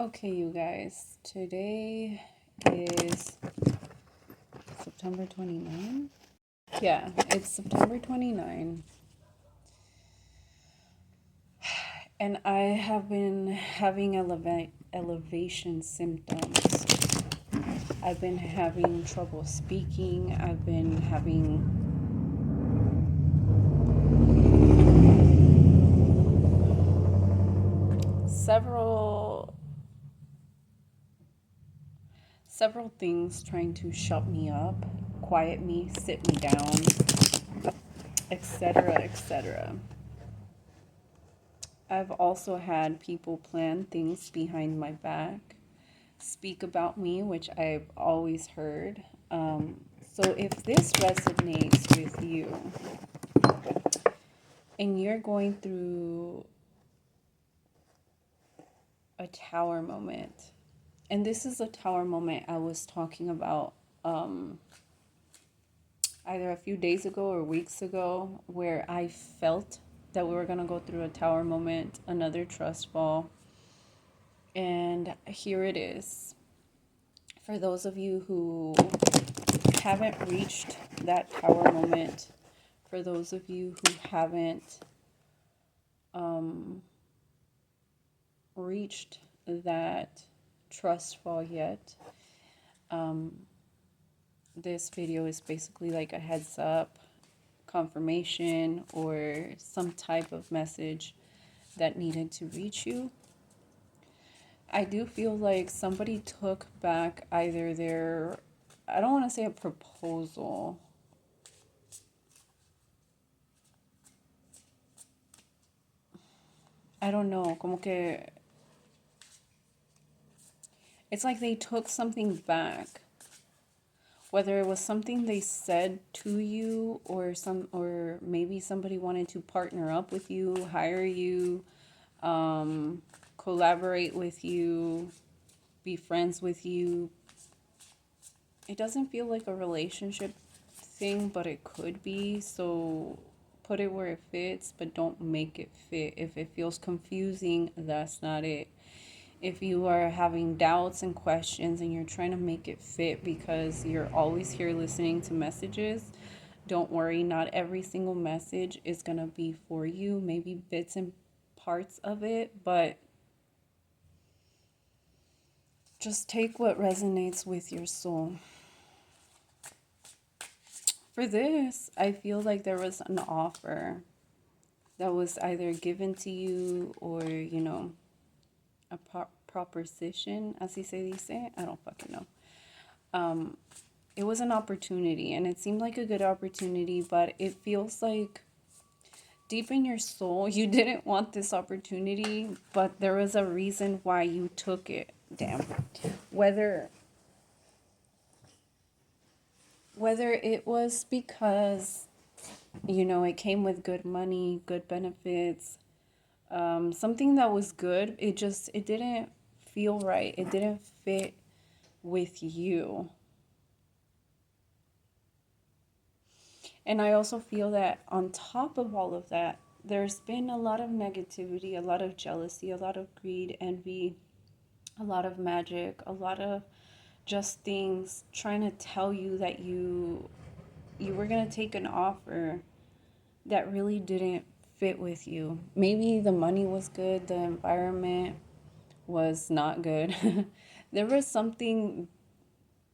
Okay, you guys, today is September 29. Yeah, it's September 29. And I have been having elevation symptoms. I've been having trouble speaking. I've been having several things trying to shut me up, quiet me, sit me down, etc., etc. I've also had people plan things behind my back, speak about me, which I've always heard. So if this resonates with you and you're going through a tower moment, and this is a tower moment I was talking about either a few days ago or weeks ago, where I felt that we were going to go through a tower moment, another trust fall. And here it is. For those of you who haven't reached that tower moment, for those of you who haven't reached that trust fall yet, this video is basically like a heads up, confirmation, or some type of message that needed to reach you. I do feel like somebody took back either their, I don't want to say a proposal. I don't know, como que it's like they took something back. Whether it was something they said to you, or maybe somebody wanted to partner up with you, hire you, collaborate with you, be friends with you. It doesn't feel like a relationship thing, but it could be. So put it where it fits, but don't make it fit. If it feels confusing, that's not it. If you are having doubts and questions and you're trying to make it fit because you're always here listening to messages, don't worry. Not every single message is going to be for you. Maybe bits and parts of it, but just take what resonates with your soul. For this, I feel like there was an offer that was either given to you or, a proposition, así se dice. I don't fucking know. It was an opportunity, and it seemed like a good opportunity, but it feels like deep in your soul, you didn't want this opportunity, but there was a reason why you took it. Damn. Whether it was because, it came with good money, good benefits, something that was good, it didn't feel right. It didn't fit with you. And I also feel that on top of all of that, there's been a lot of negativity, a lot of jealousy, a lot of greed, envy, a lot of magic, a lot of just things trying to tell you that you were going to take an offer that really didn't fit with you. Maybe the money was good, the environment was not good. There was something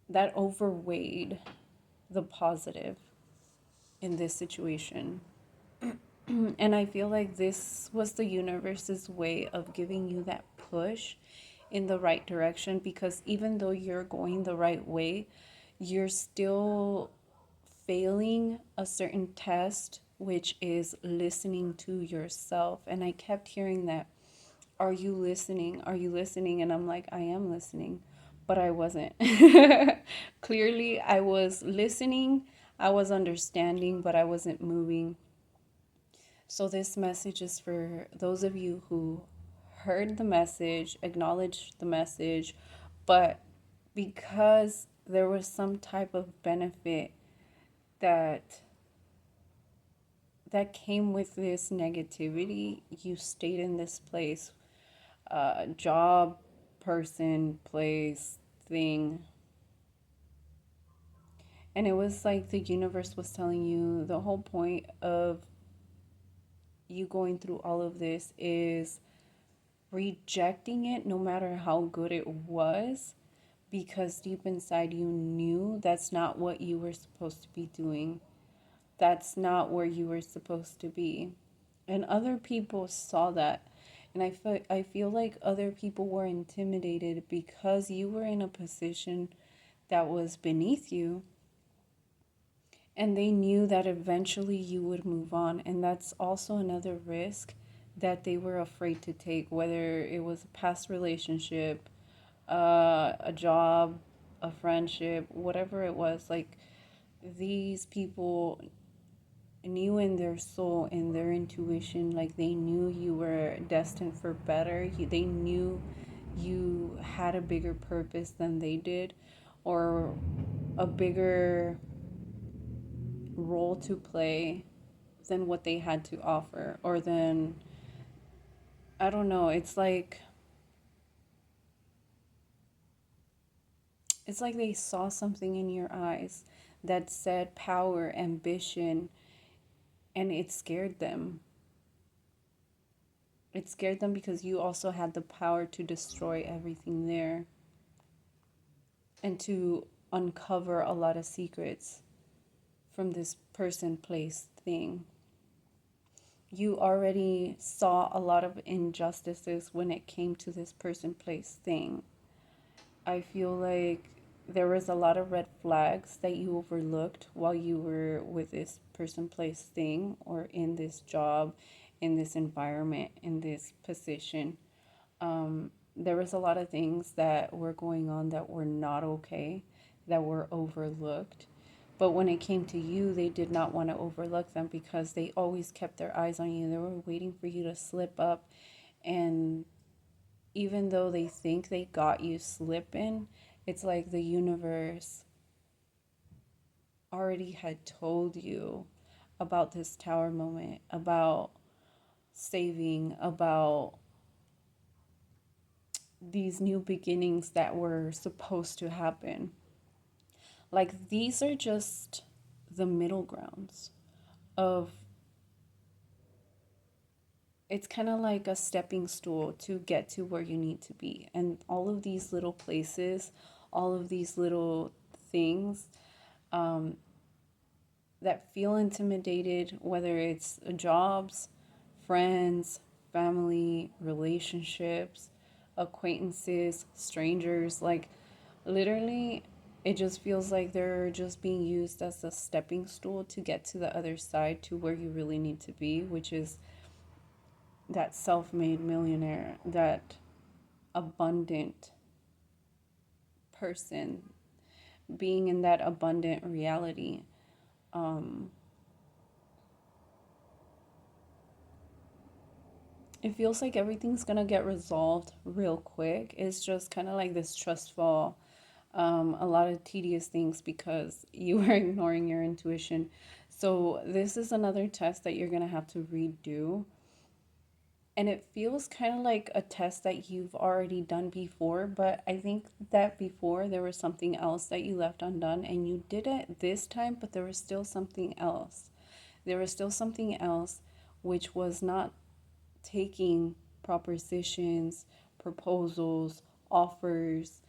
that overweighed the positive in this situation. And I feel like this was the universe's way of giving you that push in the right direction, because even though you're going the right way, you're still failing a certain test, which is listening to yourself. And I kept hearing that, are you listening? Are you listening? And I'm like, I am listening, but I wasn't. Clearly, I was listening, I was understanding, but I wasn't moving. So this message is for those of you who heard the message, acknowledged the message, but because there was some type of benefit that came with this negativity, you stayed in this place. Job, person, place, thing. And it was like the universe was telling you the whole point of you going through all of this is rejecting it no matter how good it was, because deep inside you knew that's not what you were supposed to be doing. That's not where you were supposed to be. And other people saw that. And I feel like other people were intimidated because you were in a position that was beneath you, and they knew that eventually you would move on. And that's also another risk that they were afraid to take, whether it was a past relationship, a job, a friendship, whatever it was. Like, these people knew in their soul, in their intuition, like they knew you were destined for better. They knew you had a bigger purpose than they did, or a bigger role to play than what they had to offer, or than, I don't know, it's like they saw something in your eyes that said power, ambition, and it scared them. It scared them because you also had the power to destroy everything there and to uncover a lot of secrets from this person, place, thing. You already saw a lot of injustices when it came to this person, place, thing. I feel like there was a lot of red flags that you overlooked while you were with this person, place, thing, or in this job, in this environment, in this position. There was a lot of things that were going on that were not okay, that were overlooked. But when it came to you, they did not want to overlook them because they always kept their eyes on you. They were waiting for you to slip up. And even though they think they got you slipping, it's like the universe already had told you about this tower moment, about saving, about these new beginnings that were supposed to happen. Like, these are just the middle grounds of, it's kind of like a stepping stool to get to where you need to be. And all of these little places, all of these little things, um, that feel intimidated, whether it's jobs, friends, family, relationships, acquaintances, strangers, like, literally, it just feels like they're just being used as a stepping stool to get to the other side, to where you really need to be, which is that self made millionaire, that abundant person, being in that abundant reality. Um, it feels like everything's gonna get resolved real quick. It's just kind of like this trust fall, a lot of tedious things because you were ignoring your intuition. So, this is another test that you're gonna have to redo. And it feels kind of like a test that you've already done before, but I think that before there was something else that you left undone, and you did it this time, but there was still something else. There was still something else, which was not taking propositions, proposals, offers,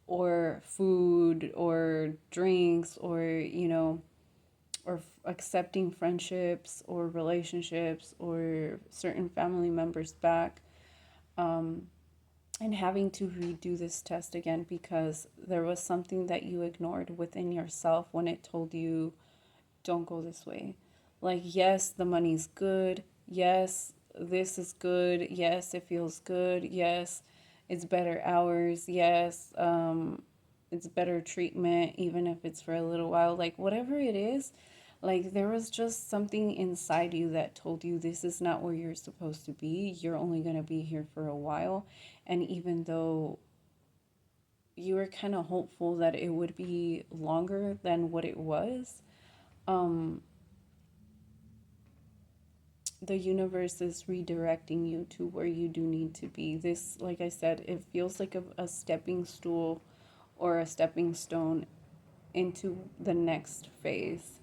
or food, or drinks, or, or accepting friendships or relationships or certain family members back, um, and having to redo this test again because there was something that you ignored within yourself when it told you, don't go this way. Like, yes, the money's good. Yes, this is good. Yes, it feels good. Yes, it's better hours. Yes, it's better treatment, even if it's for a little while. Like, whatever it is, like, there was just something inside you that told you this is not where you're supposed to be. You're only going to be here for a while. And even though you were kind of hopeful that it would be longer than what it was, um, the universe is redirecting you to where you do need to be. This, like I said, it feels like a stepping stool or a stepping stone into the next phase.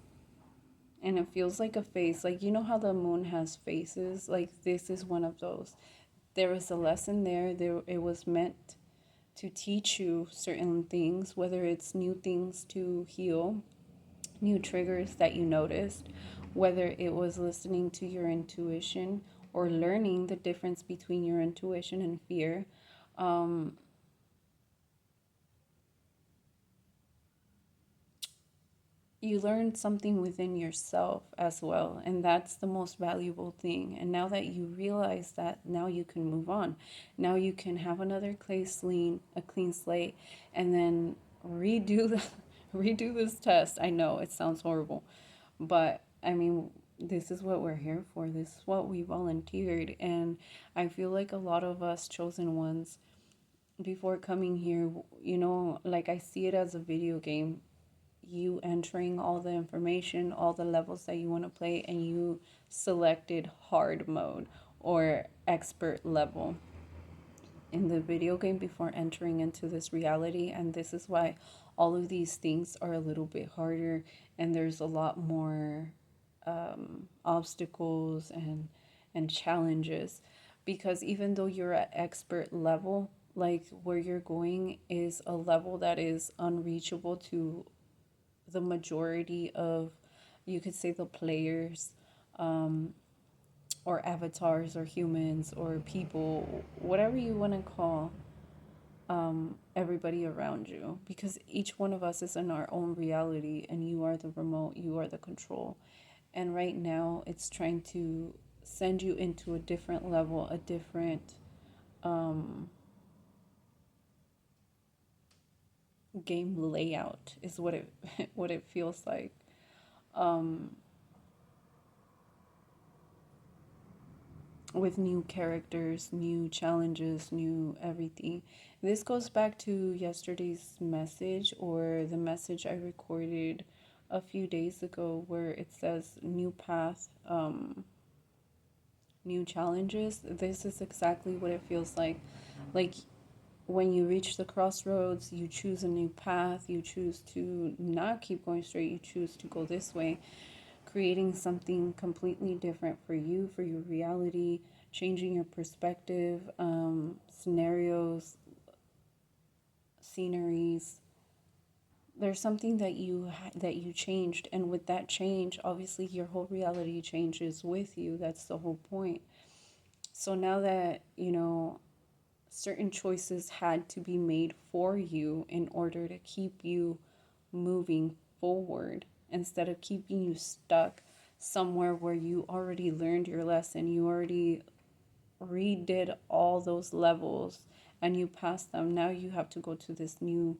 And it feels like a face. Like, you know how the moon has faces? Like, this is one of those. There was a lesson there. It was meant to teach you certain things, whether it's new things to heal, new triggers that you noticed, whether it was listening to your intuition or learning the difference between your intuition and fear. Um, you learned something within yourself as well, and that's the most valuable thing. And now that you realize that, now you can move on. Now you can have another clean slate, and then redo the redo this test. I know it sounds horrible, but I mean, this is what we're here for. This is what we volunteered. And I feel like a lot of us chosen ones, before coming here, like I see it as a video game. You entering all the information, all the levels that you want to play, and you selected hard mode or expert level in the video game before entering into this reality. And this is why all of these things are a little bit harder, and there's a lot more obstacles and challenges, because even though you're at expert level, like where you're going is a level that is unreachable to the majority of, you could say, the players, um, or avatars or humans or people, whatever you want to call everybody around you, because each one of us is in our own reality, and you are the remote, you are the control. And right now it's trying to send you into a different level, a different um, game layout is what it what it feels like. um, with new characters, new challenges, new everything. This goes back to yesterday's message, or the message I recorded a few days ago, where it says new path, new challenges. This is exactly what it feels like. Like, when you reach the crossroads, you choose a new path, you choose to not keep going straight, you choose to go this way, creating something completely different for you, for your reality, changing your perspective, scenarios, sceneries. There's something that you changed, and with that change, obviously your whole reality changes with you. That's the whole point. So now that certain choices had to be made for you in order to keep you moving forward, instead of keeping you stuck somewhere where you already learned your lesson, you already redid all those levels and you passed them. Now you have to go to this new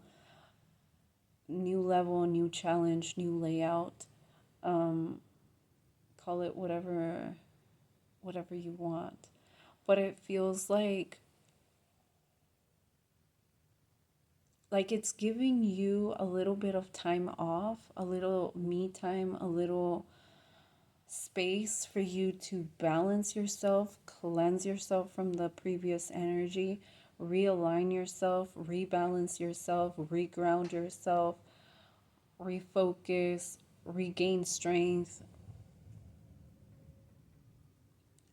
level, new challenge, new layout. um, Call it whatever you want, but it feels like it's giving you a little bit of time off, a little me time, a little space for you to balance yourself, cleanse yourself from the previous energy, realign yourself, rebalance yourself, reground yourself, refocus, regain strength.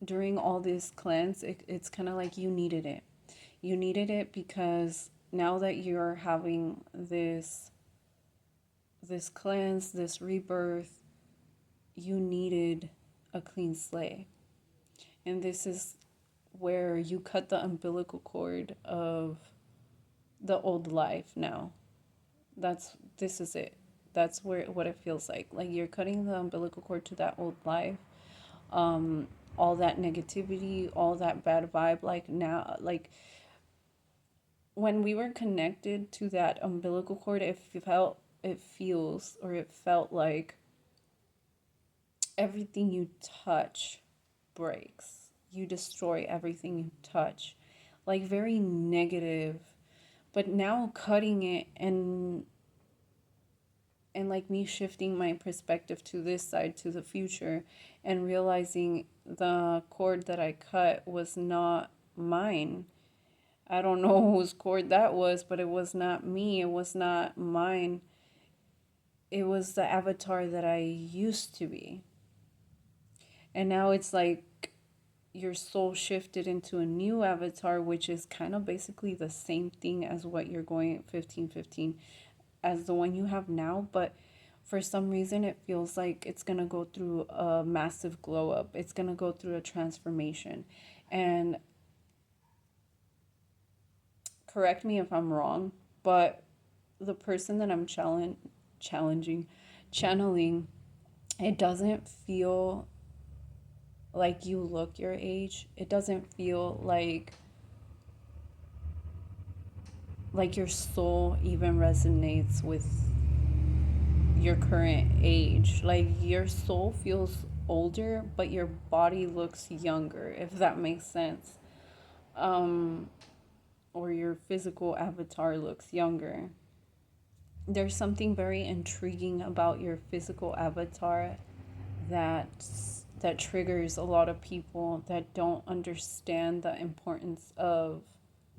During all this cleanse, it's kind of like you needed it. You needed it because now that you're having this cleanse, this rebirth, you needed a clean slate. And this is where you cut the umbilical cord of the old life now. This is it. That's where what it feels like. Like you're cutting the umbilical cord to that old life. All that negativity, all that bad vibe, like now, like when we were connected to that umbilical cord, it felt like everything you touch breaks. You destroy everything you touch. Like very negative. But now cutting it and and like me shifting my perspective to this side, to the future, and realizing the cord that I cut was not mine. I don't know whose cord that was, but it was not me. It was not mine. It was the avatar that I used to be. And now it's like your soul shifted into a new avatar, which is kind of basically the same thing as what you're going 1515 as the one you have now, but for some reason it feels like it's going to go through a massive glow up. It's going to go through a transformation. And correct me if I'm wrong, but the person that I'm challenging, channeling, it doesn't feel like you look your age. It doesn't feel like your soul even resonates with your current age. Like your soul feels older, but your body looks younger, if that makes sense. Um, or your physical avatar looks younger. There's something very intriguing about your physical avatar that that triggers a lot of people that don't understand the importance of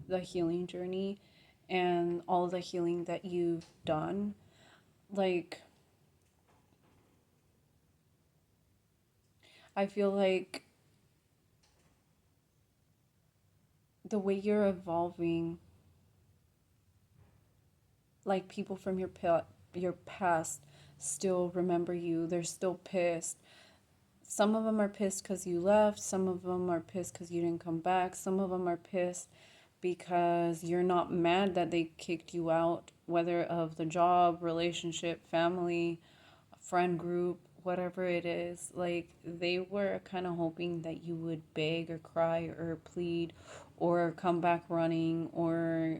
the healing journey and all the healing that you've done. Like, I feel like the way you're evolving, like people from your past still remember you. They're still pissed. Some of them are pissed because you left. Some of them are pissed because you didn't come back. Some of them are pissed because you're not mad that they kicked you out, whether of the job, relationship, family, friend group, whatever it is. Like they were kind of hoping that you would beg or cry or plead or come back running, or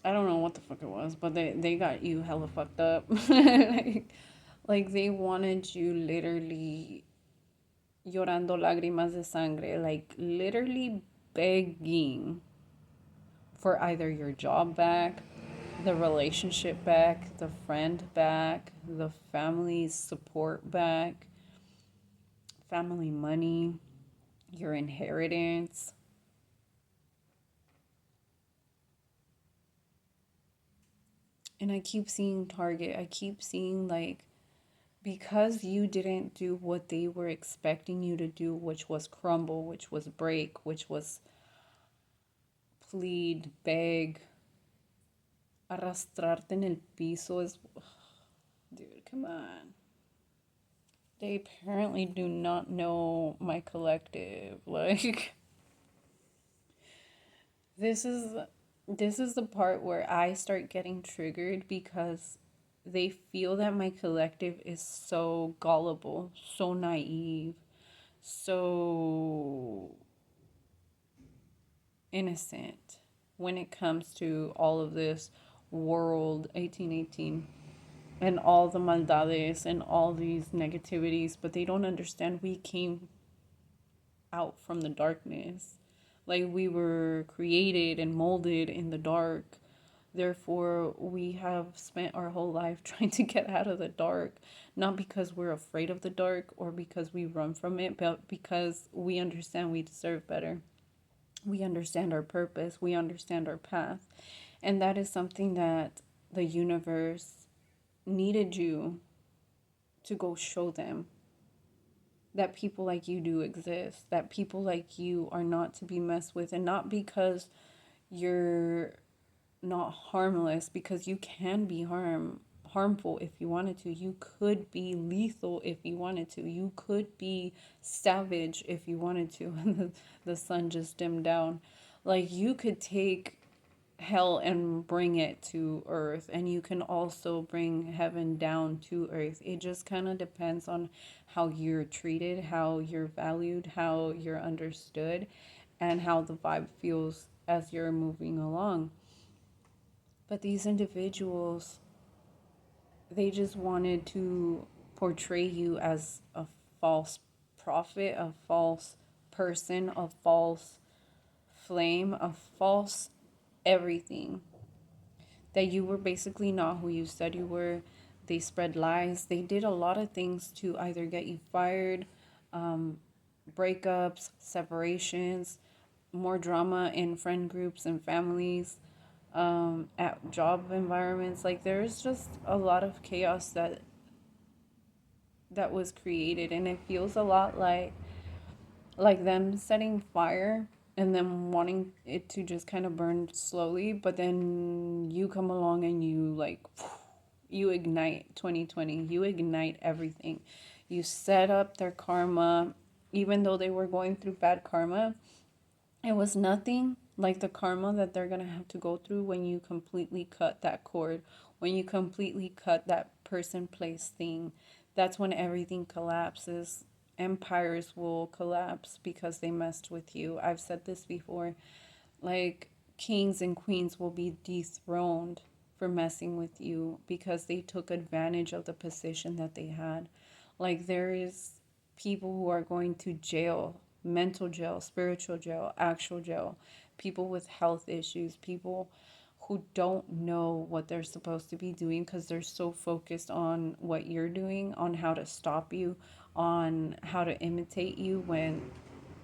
I don't know what the fuck it was, but they got you hella fucked up. like they wanted you literally llorando lágrimas de sangre, like literally begging for either your job back, the relationship back, the friend back, the family's support back, family money, your inheritance. And I keep seeing Target. I keep seeing like, because you didn't do what they were expecting you to do, which was crumble, which was break, which was plead, beg, arrastrarte en el piso is, dude, come on. They apparently do not know my collective. Like, this is this is the part where I start getting triggered because they feel that my collective is so gullible, so naive, so innocent when it comes to all of this world 1818 and all the maldades and all these negativities, but they don't understand we came out from the darkness. Like we were created and molded in the dark. Therefore, we have spent our whole life trying to get out of the dark, not because we're afraid of the dark or because we run from it, but because we understand we deserve better. We understand our purpose, we understand our path. And that is something that the universe needed you to go show them, that people like you do exist, that people like you are not to be messed with, and not because you're not harmless, because you can be harmful if you wanted to. You could be lethal if you wanted to. You could be savage if you wanted to. And the sun just dimmed down. Like you could take hell and bring it to earth, and you can also bring heaven down to earth. It just kind of depends on how you're treated, how you're valued, how you're understood, and how the vibe feels as you're moving along. But these individuals, they just wanted to portray you as a false prophet, a false person, a false flame, a false everything. that you were basically not who you said you were. They spread lies. They did a lot of things to either get you fired, um, breakups, separations, more drama in friend groups and families, at job environments. Like there's just a lot of chaos that was created, and it feels a lot like them setting fire and then wanting it to just kind of burn slowly, but then you come along and you like you ignite 2020, you ignite everything. You set up their karma. Even though they were going through bad karma, it was nothing like the karma that they're going to have to go through when you completely cut that cord, when you completely cut that person, place, thing. That's when everything collapses. Empires will collapse because they messed with you. I've said this before. Like, kings and queens will be dethroned for messing with you because they took advantage of the position that they had. Like, there is people who are going to jail, mental jail, spiritual jail, actual jail, people with health issues, people who don't know what they're supposed to be doing because they're so focused on what you're doing, on how to stop you, on how to imitate you when,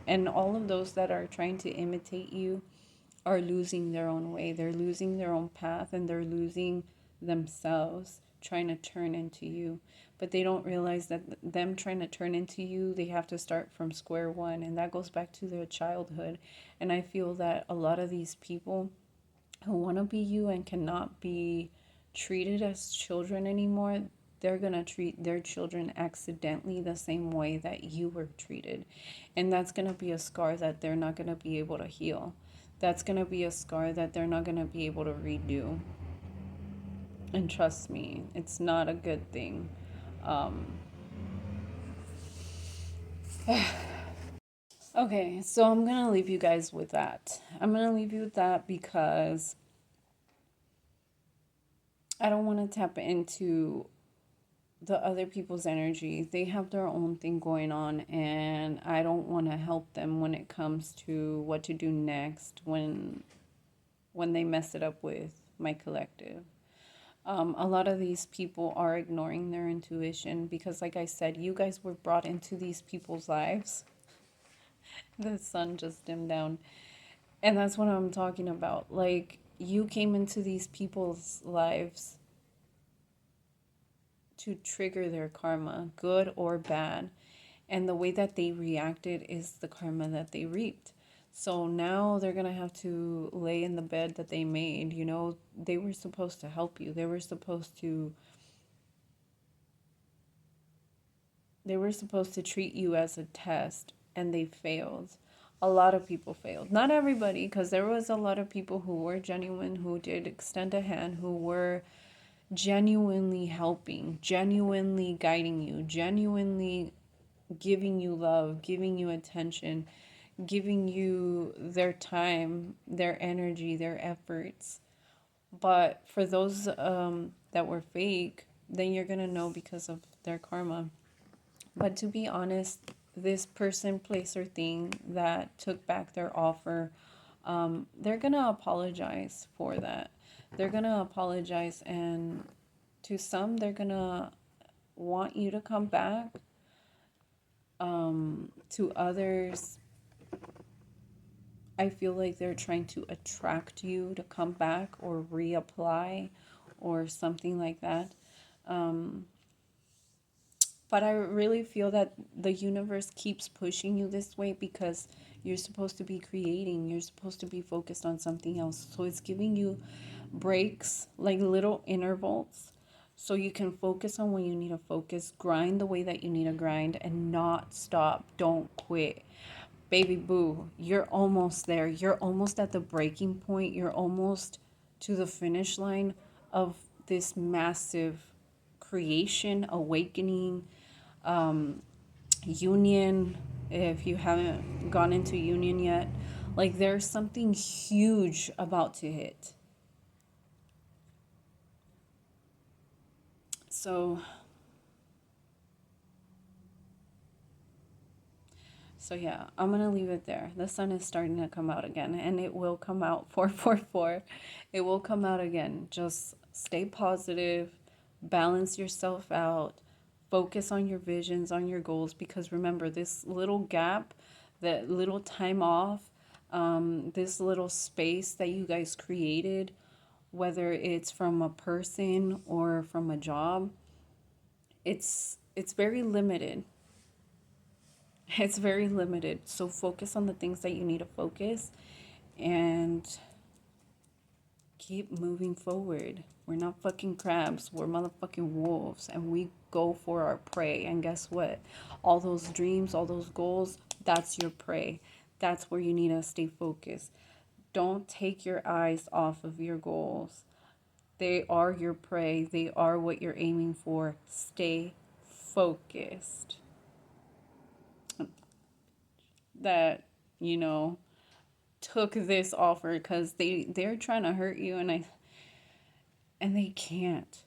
and all of those that are trying to imitate you are losing their own way. They're losing their own path, and they're losing themselves trying to turn into you. But they don't realize that them trying to turn into you, they have to start from square one. And that goes back to their childhood. And I feel that a lot of these people who want to be you and cannot be treated as children anymore, they're going to treat their children accidentally the same way that you were treated. And that's going to be a scar that they're not going to be able to heal. That's going to be a scar that they're not going to be able to redo. And trust me, it's not a good thing. Um, okay, so I'm going to leave you guys with that. I'm going to leave you with that because I don't want to tap into the other people's energy. They have their own thing going on, and I don't want to help them when it comes to what to do next when they mess it up with my collective. A lot of these people are ignoring their intuition because, like I said, you guys were brought into these people's lives. The sun just dimmed down, and that's what I'm talking about. Like, you came into these people's lives to trigger their karma, good or bad. And the way that they reacted is the karma that they reaped. So now they're going to have to lay in the bed that they made. You know, they were supposed to help you. They were supposed to treat you as a test, and they failed. A lot of people failed. Not everybody, because there was a lot of people who were genuine, who did extend a hand, who were genuinely helping, genuinely guiding you, genuinely giving you love, giving you attention, giving you their time, their energy, their efforts. But for those that were fake, then you're going to know because of their karma. But to be honest, this person, place, or thing that took back their offer, they're going to apologize for that. They're going to apologize, and to some, they're going to want you to come back. To others, I feel like they're trying to attract you to come back or reapply or something like that. Um, but I really feel that the universe keeps pushing you this way because you're supposed to be creating, you're supposed to be focused on something else. So it's giving you breaks, like little intervals, so you can focus on when you need to focus, grind the way that you need to grind, and not stop. Don't quit. Baby boo, you're almost there. You're almost at the breaking point. You're almost to the finish line of this massive creation, awakening, union. If you haven't gone into union yet, like there's something huge about to hit. So So yeah, I'm gonna leave it there. The sun is starting to come out again, and it will come out 444. It will come out again. Just stay positive, balance yourself out, focus on your visions, on your goals, because remember, this little gap, that little time off, this little space that you guys created, whether it's from a person or from a job, it's very limited. It's very limited. So focus on the things that you need to focus and keep moving forward. We're not fucking crabs. We're motherfucking wolves. And we go for our prey. And guess what? All those dreams, all those goals, that's your prey. That's where you need to stay focused. Don't take your eyes off of your goals. They are your prey. They are what you're aiming for. Stay focused. That, you know, took this offer because they're trying to hurt you, and they can't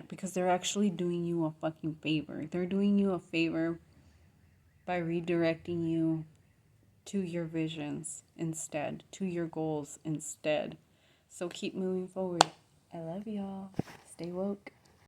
because they're actually doing you a fucking favor. They're doing you a favor by redirecting you to your visions instead, to your goals instead. So keep moving forward. I love y'all. Stay woke.